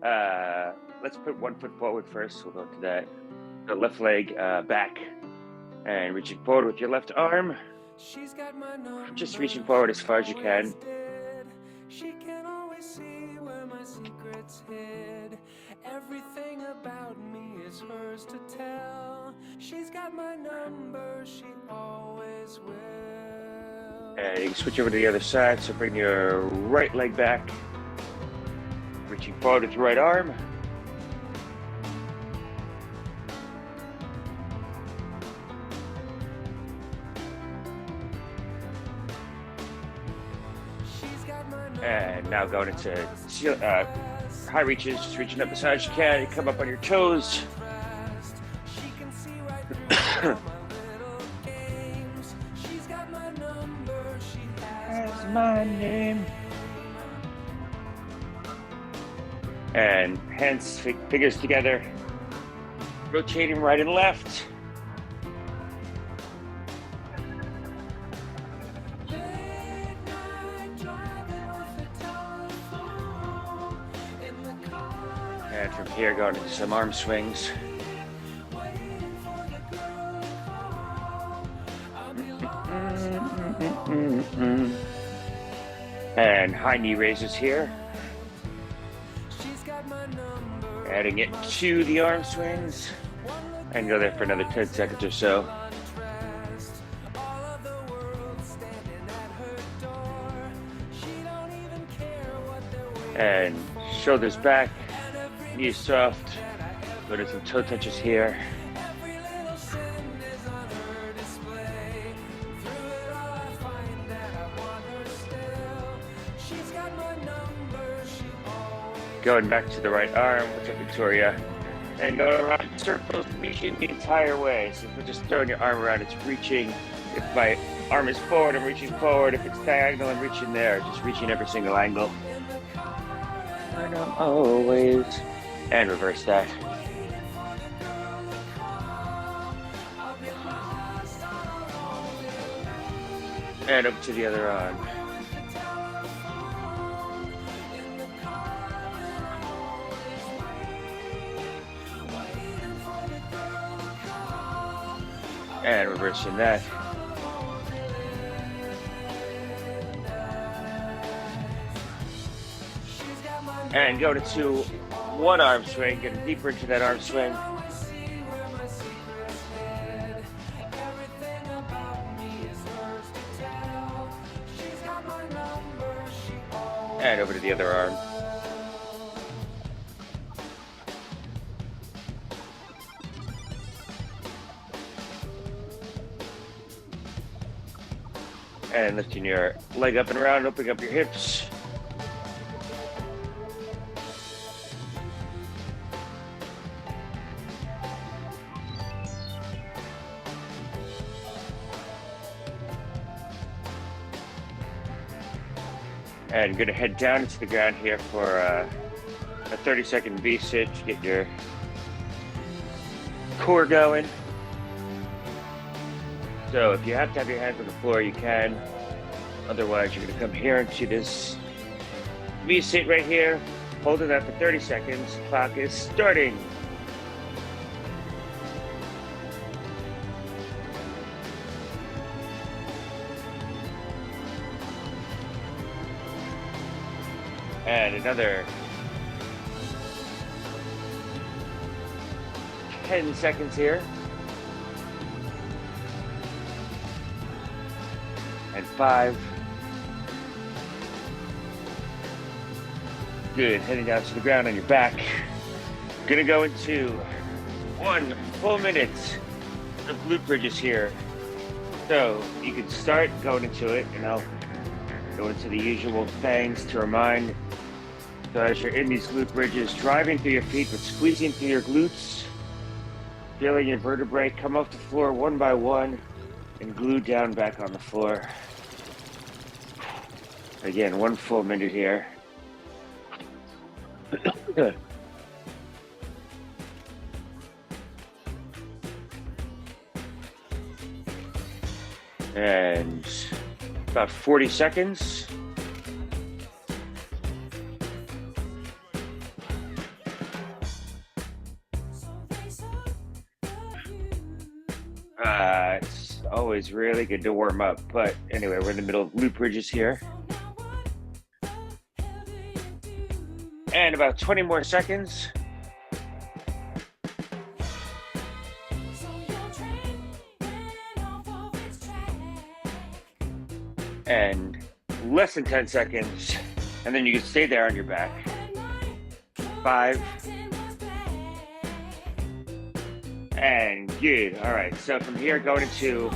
Let's put 1 foot forward first. We'll go to that. The left leg back and reaching forward with your left arm. Just reaching forward as far as you can. She can always see where my secrets hid. Everything about me is hers to tell. She's got my number, she always will. And you can switch over to the other side. So bring your right leg back. Reaching forward with your right arm. And now going into high reaches, just reaching up as high as you can. You come up on your toes. That's my name. And hands, fingers together. Rotating right and left. And from here, going into some arm swings. And high knee raises here. Adding it to the arm swings. And go there for another 10 seconds or so. And shoulders back. Knees soft, go to some toe touches here. Going back to the right arm, what's up, Victoria? And going around in circles, reaching the entire way. So if you're just throwing your arm around, it's reaching. If my arm is forward, I'm reaching forward. If it's diagonal, I'm reaching there. Just reaching every single angle. And I'm always... And reverse that. And up to the other arm. And reversing that. And go to one arm swing, getting deeper into that arm swing. And over to the other arm. And lifting your leg up and around, opening up your hips. And gonna head down into the ground here for a 30-second V-sit to get your core going. So if you have to have your hands on the floor, you can. Otherwise, you're gonna come here into this V-sit right here, holding that for 30 seconds. Clock is starting. And another 10 seconds here. And 5. Good, heading down to the ground on your back. Gonna go into 1 full minute of glute bridges here. So you can start going into it, and I'll go into the usual things to remind. So as you're in these glute bridges, driving through your feet, but squeezing through your glutes, feeling your vertebrae come off the floor one by one and glue down back on the floor. Again, 1 full minute here. And about 40 seconds. always really good to warm up. But anyway, we're in the middle of glute bridges here. And about 20 more seconds. And less than 10 seconds. And then you can stay there on your back. 5. And good. All right, so from here, going into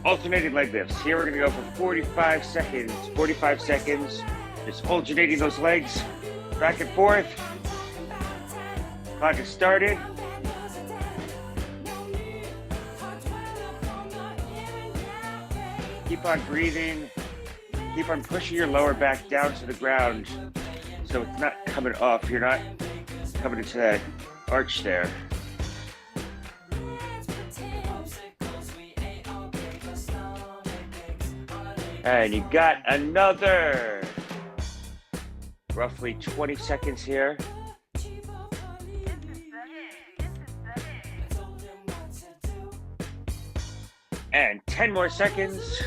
alternating leg lifts. Here we're gonna go for 45 seconds. 45 seconds, just alternating those legs back and forth. Clock is started. Keep on breathing. Keep on pushing your lower back down to the ground so it's not coming off. You're not coming into that arch there. And you got another roughly 20 seconds here. And 10 more seconds.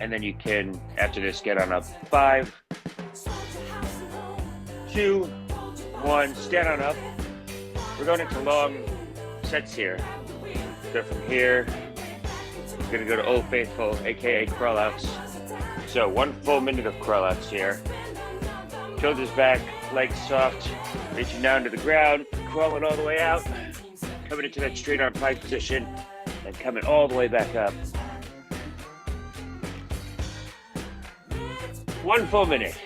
And then you can, after this, get on up. 5, 2, 1, stand on up. We're going into long sets here. So from here, we're gonna go to Old Faithful, AKA crawl outs. So 1 full minute of crawl outs here. Shoulders back, legs soft, reaching down to the ground, crawling all the way out, coming into that straight arm plank position, and coming all the way back up. 1 full minute.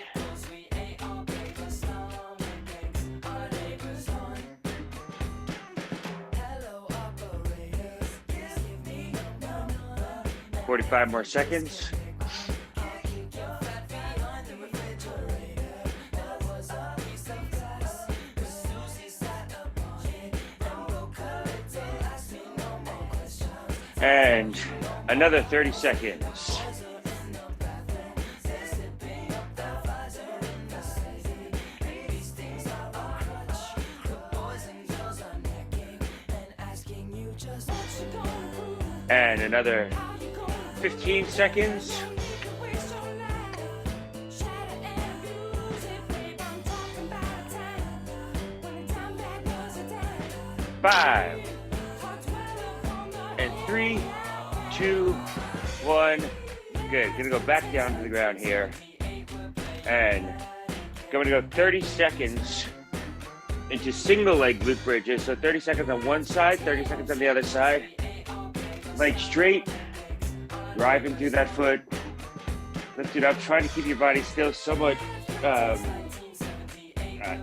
$45 more seconds. And another 30 seconds. And another 15 seconds. Five. And 3, 2, 1. Good. Gonna go back down to the ground here. And going to go 30 seconds into single leg glute bridges. So 30 seconds on one side, 30 seconds on the other side. Leg straight, driving through that foot. Lift it up, trying to keep your body still somewhat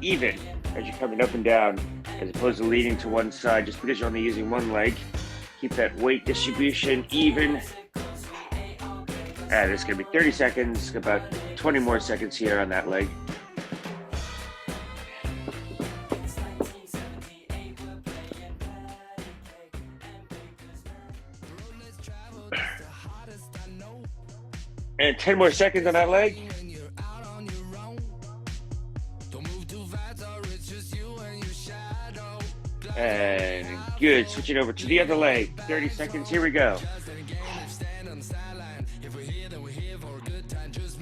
even as you're coming up and down, as opposed to leaning to one side just because you're only using one leg. Keep that weight distribution even. And it's gonna be 30 seconds, about 20 more seconds here on that leg. And 10 more seconds on that leg. And good, switching over to the other leg. 30 seconds, here we go.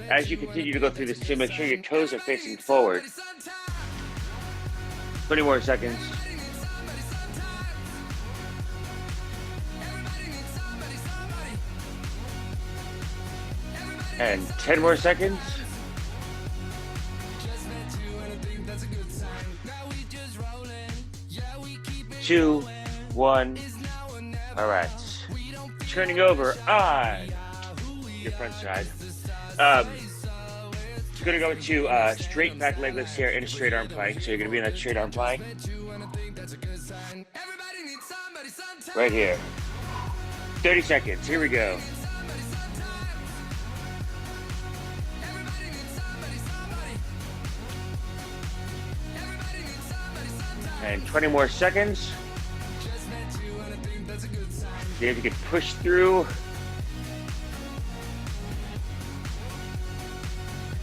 As you continue to go through this too, make sure your toes are facing forward. 20 more seconds. And 10 more seconds. Two, 1. All right. Turning over on your front side. You're gonna go into straight back leg lifts here in a straight arm plank. So you're gonna be in that straight arm plank. Right here. 30 seconds. Here we go. And 20 more seconds. See if you can push through.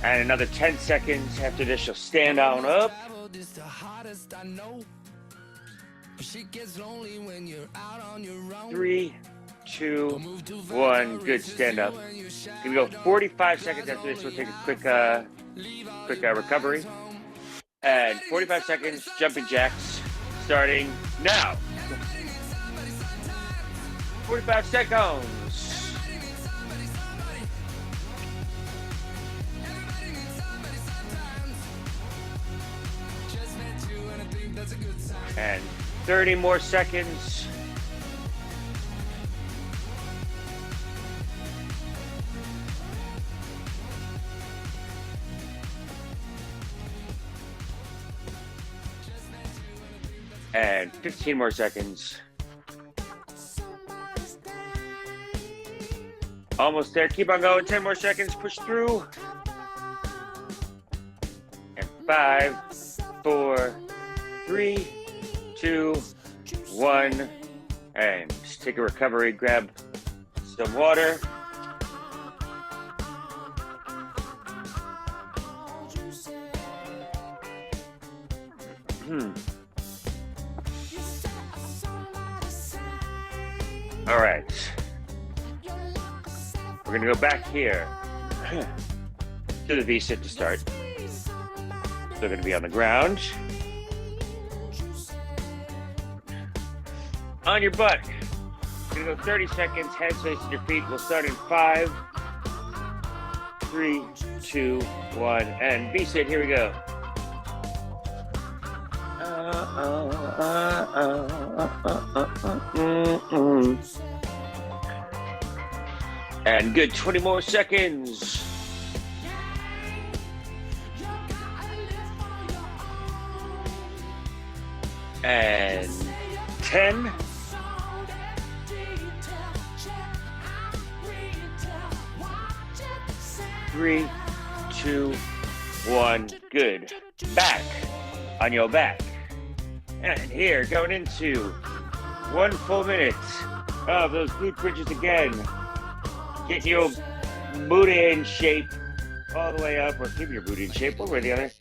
And another 10 seconds. After this, you'll stand on up. 3, 2, 1. Good. Stand up. Gonna go 45 seconds after this. We'll take a quick recovery. And 45 seconds, jumping jacks, starting now. 45 seconds. And 30 more seconds. And 15 more seconds. Almost there. Keep on going. 10 more seconds. Push through. And 5, 4, 3, 2, 1. And just take a recovery. Grab some water. All right. We're going to go back here to the V-sit to start. They're going to be on the ground. On your butt. We're going to go 30 seconds, hands facing your feet. We'll start in 5, 3, 2, 1, and V-sit. Here we go. And good, 20 more seconds. And 10. 3, 2, 1. Good. Back on your back. And here, going into 1 full minute of those glute bridges again. Get your booty in shape all the way up, or keep your booty in shape, one way or the other.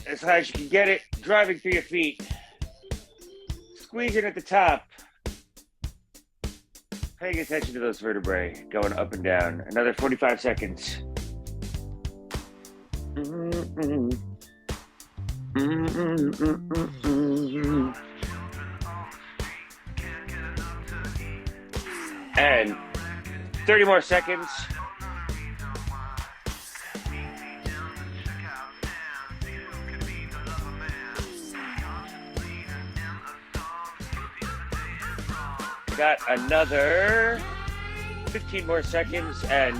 As high as you can get it, driving through your feet. Squeezing at the top. Paying attention to those vertebrae going up and down. Another 45 seconds. And 30 more seconds. Got another 15 more seconds, and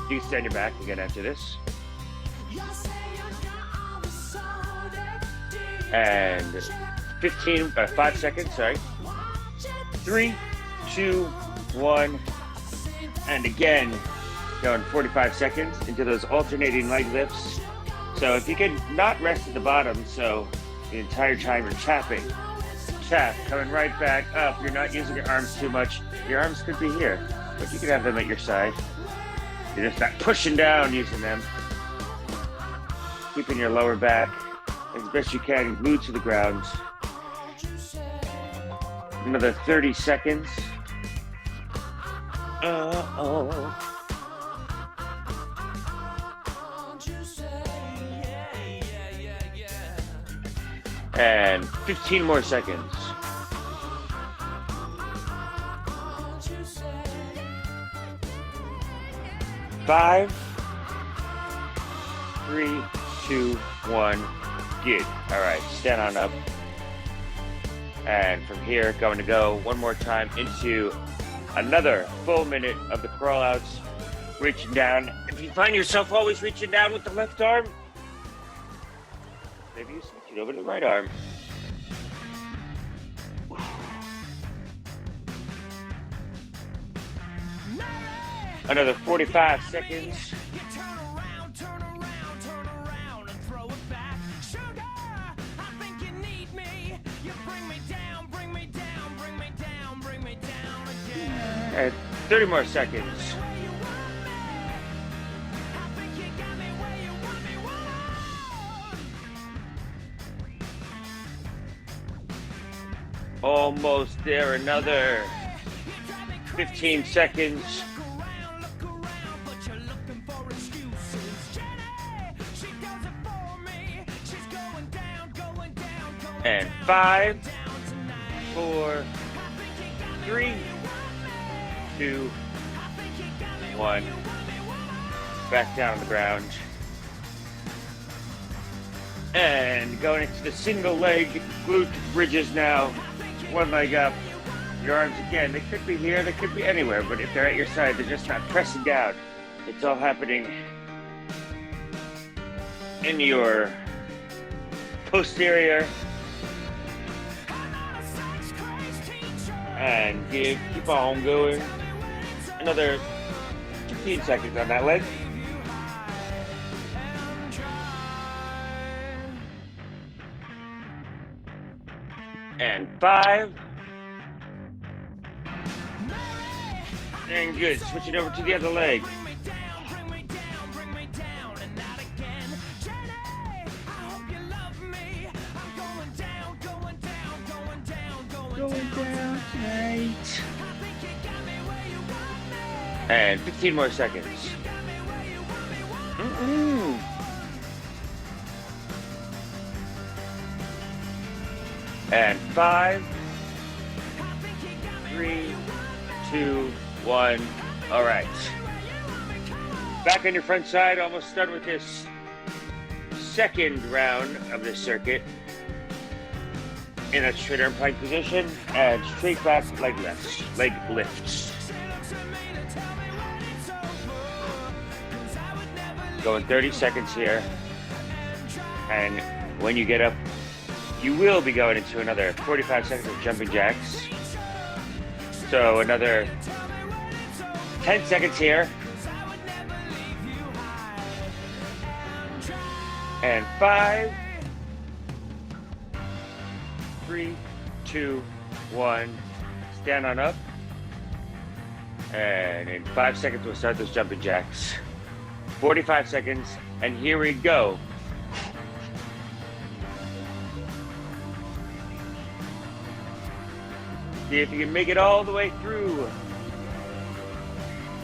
you can stand your back again after this. And 5 seconds, sorry. 3, 2, 1, and again, going 45 seconds into those alternating leg lifts. So if you can not rest at the bottom, so the entire time you're chapping, coming right back up, you're not using your arms too much. Your arms could be here, but you can have them at your side. You're just not pushing down using them. Keeping your lower back as best you can, glued to the ground. Another 30 seconds. And 15 more seconds. Five, 3, 2, 1. Good. All right, stand on up. And from here, going to go one more time into another full minute of the crawl outs, reaching down. If you find yourself always reaching down with the left arm, maybe you switch it over to the right arm. Another 45 seconds. And 30 more seconds. Almost there. Another 15 seconds. And 5, 4, 3, 2, 1. Back down on the ground. And going into the single leg glute bridges now. One leg up. Your arms again. They could be here, they could be anywhere, but if they're at your side, they're just not pressing down. It's all happening in your posterior. And keep on going. Another 15 seconds on that leg. And 5. And good. Switching over to the other leg. Going down tonight. And 15 more seconds. And 5, 3, 2, 1. All right. Back on your front side. Almost done with this second round of this circuit. In a straight arm plank position and straight back leg lifts. Going 30 seconds here. And when you get up, you will be going into another 45 seconds of jumping jacks. So another 10 seconds here. And 5, 3, 2, 1. Stand on up. And in 5 seconds, we'll start those jumping jacks. 45 seconds, and here we go. See if you can make it all the way through.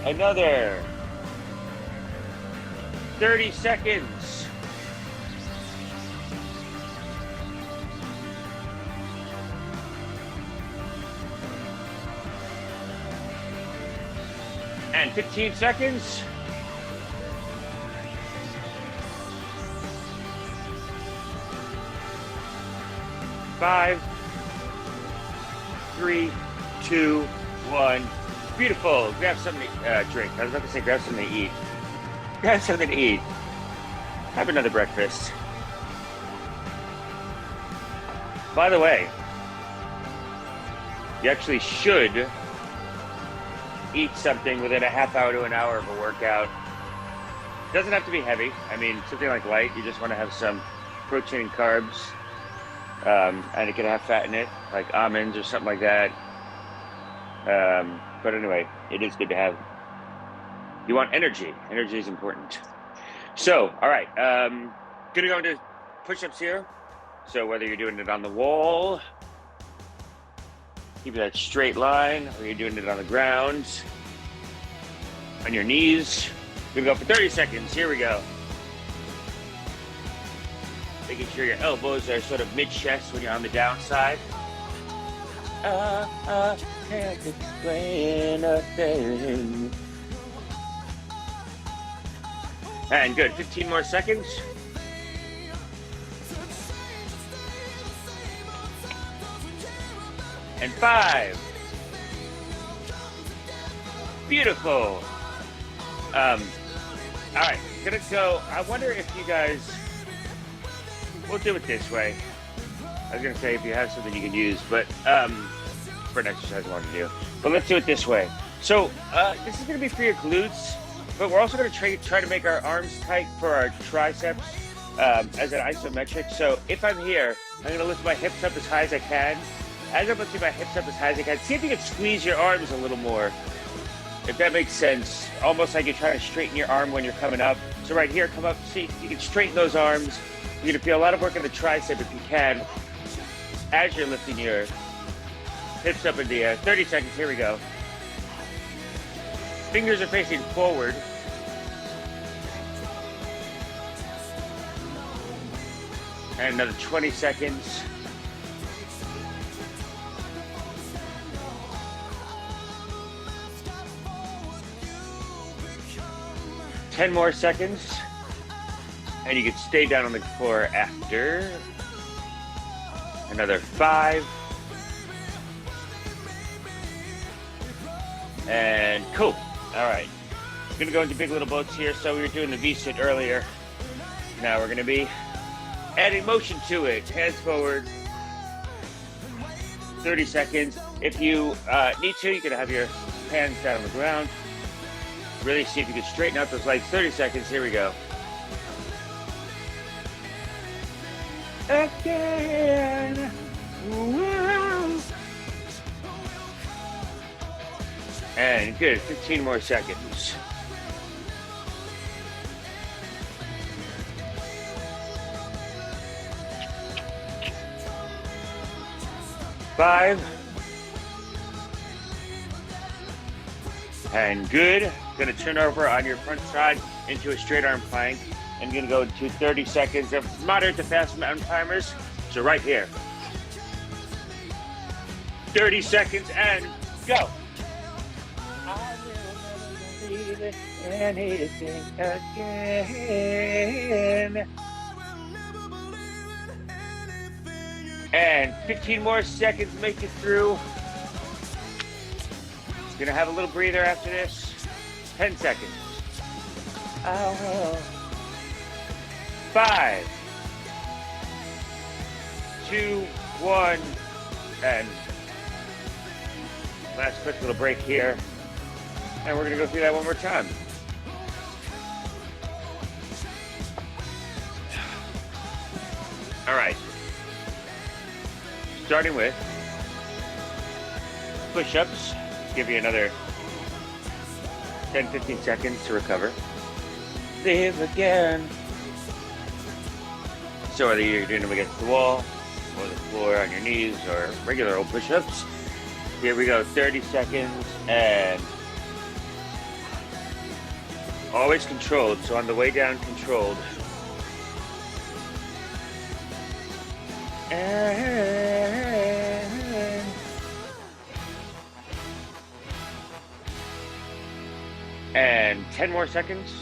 Another 30 seconds. And 15 seconds. Five, 3, 2, 1. Beautiful. Grab something to drink. I was about to say grab something to eat. Grab something to eat. Have another breakfast. By the way, you actually should eat something within a half hour to an hour of a workout. It doesn't have to be heavy. I mean, something like light. You just want to have some protein and carbs. And it can have fat in it, like almonds or something like that. But anyway, it is good to have. You want energy. Energy is important. So, all right. Gonna go into push-ups here. So whether you're doing it on the wall, keep that straight line, or you're doing it on the ground, on your knees. We're gonna go for 30 seconds. Here we go. Making sure your elbows are sort of mid-chest when you're on the downside. I can't explain a thing. And good, 15 more seconds. And 5. Beautiful. All right, gonna go. I wonder if you guys, we'll do it this way. I was gonna say if you have something you can use, but for an exercise I want to do. But let's do it this way. So this is gonna be for your glutes, but we're also gonna try to make our arms tight for our triceps as an isometric. So if I'm here, I'm gonna lift my hips up as high as I can. As I'm lifting my hips up as high as I can, see if you can squeeze your arms a little more. If that makes sense, almost like you're trying to straighten your arm when you're coming up. So right here, come up, see, you can straighten those arms. You're gonna feel a lot of work in the tricep if you can, as you're lifting your Hips up in the air. 30 seconds. Here we go. Fingers are facing forward. And another 20 seconds. Ten more seconds. And you can stay down on the floor after. Another 5. And cool. All right. We're going to go into big little boats here. So we were doing the V-sit earlier. Now we're going to be adding motion to it. Hands forward. 30 seconds. If you need to, you can have your hands down on the ground. Really see if you can straighten out those legs. 30 seconds. Here we go. Again. Woo. And good. 15 more seconds. 5. And good. Going to turn over on your front side into a straight arm plank. And going to go into 30 seconds of moderate to fast mountain climbers. So right here. 30 seconds and go. I will never believe anything again. And 15 more seconds to make it through. Gonna have a little breather after this. 10 seconds. 5, 2, 1, and last quick little break here. And we're gonna go through that one more time. All right. Starting with push-ups. Give you another 10-15 seconds to recover. Live again. So whether you're doing them against the wall, or the floor on your knees, or regular old push-ups. Here we go, 30 seconds, and always controlled. So on the way down, controlled. And 10 more seconds.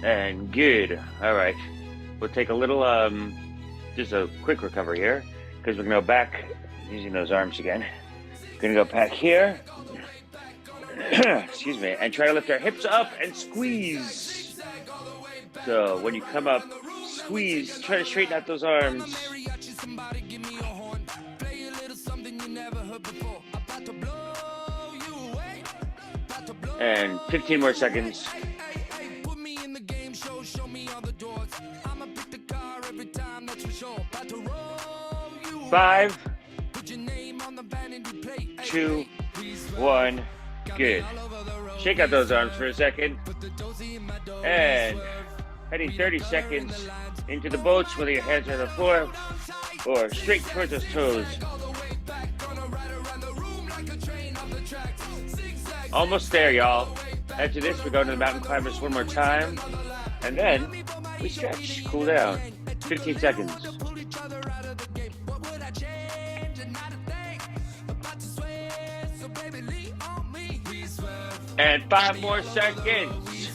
And good. All right. We'll take a little, just a quick recovery here, because we're gonna go back using those arms again. Gonna go back here. Excuse me, and try to lift our hips up and squeeze. So when you come up, squeeze, try to straighten out those arms. And 15 more seconds. 5, 2, 1. Good. Shake out those arms for a second. And heading 30 seconds into the boats, whether your hands are on the floor or straight towards those toes. Almost there, y'all. After this, we're going to the mountain climbers one more time. And then we stretch, cool down. 15 seconds. And 5 more seconds.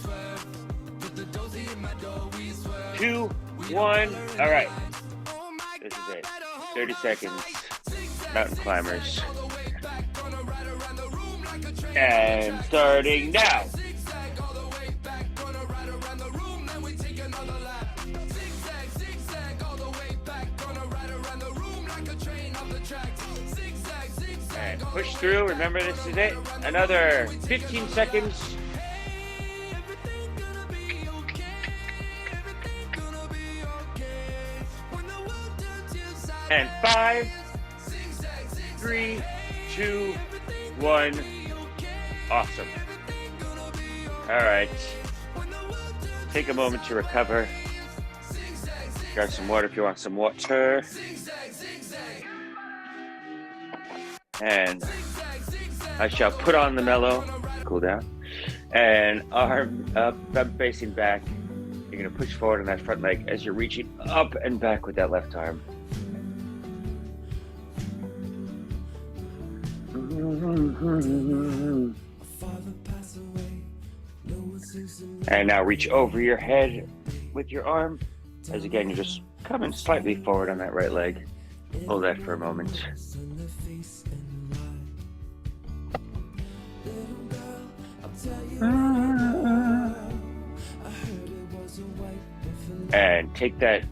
2, 1. All right. This is it. 30 seconds. Mountain climbers. And starting now. And push through. Remember, this is it. Another 15 seconds. And 5, 3, 2, 1. Awesome. All right. Take a moment to recover. Grab some water if you want some water. And I shall put on the mellow, cool down, and arm up, thumb facing back. You're gonna push forward on that front leg as you're reaching up and back with that left arm. And now reach over your head with your arm, as again, you're just coming slightly forward on that right leg. Hold that for a moment. And take that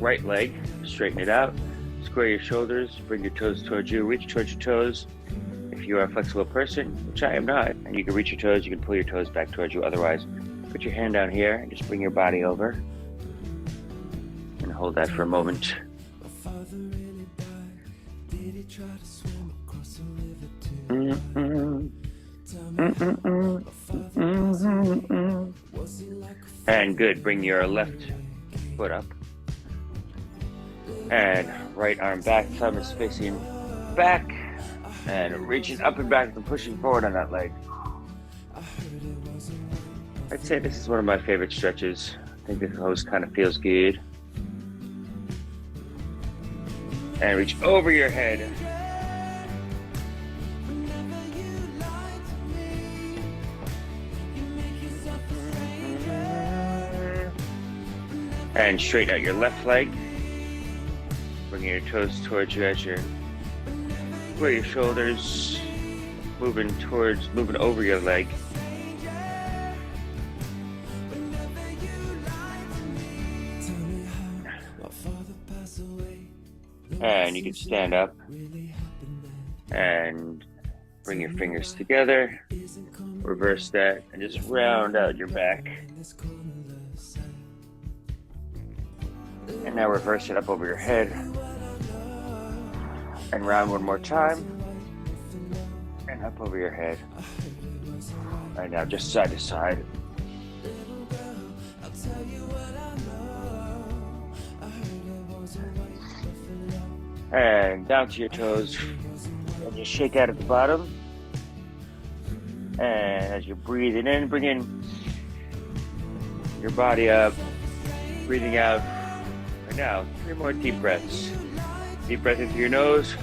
right leg, straighten it out, square your shoulders, bring your toes towards you, reach towards your toes. If you are a flexible person, which I am not, and you can reach your toes, you can pull your toes back towards you. Otherwise, put your hand down here and just bring your body over. And hold that for a moment. And good, bring your left foot up. And right arm back, thumb is facing back. And reaching up and back and pushing forward on that leg. I'd say this is one of my favorite stretches. I think this always kind of feels good. And reach over your head. And straighten out your left leg. Bringing your toes towards you as you're square your shoulders, moving over your leg. And you can stand up and bring your fingers together, reverse that, and just round out your back. And now reverse it up over your head. And round one more time. And up over your head. Right now, just side to side. And down to your toes. And just shake out at the bottom. And as you're breathing in, bring in your body up. Breathing out. Right now, 3 more deep breaths. Deep breath into your nose.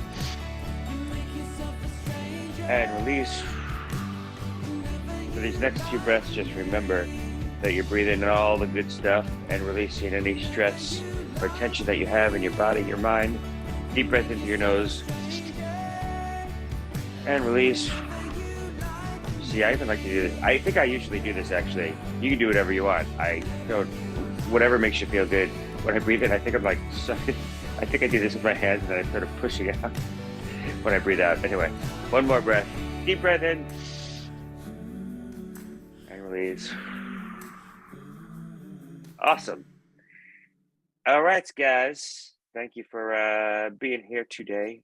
And release. For these next 2 breaths, just remember that you're breathing in all the good stuff and releasing any stress or tension that you have in your body, your mind. Deep breath into your nose. And release. See, I even like to do this. I think I usually do this actually. You can do whatever you want. Whatever makes you feel good. When I breathe in, I think I'm like, I think I do this with my hands and then I start pushing out when I breathe out. Anyway, 1 more breath. Deep breath in. And release. Awesome. All right, guys. Thank you for being here today.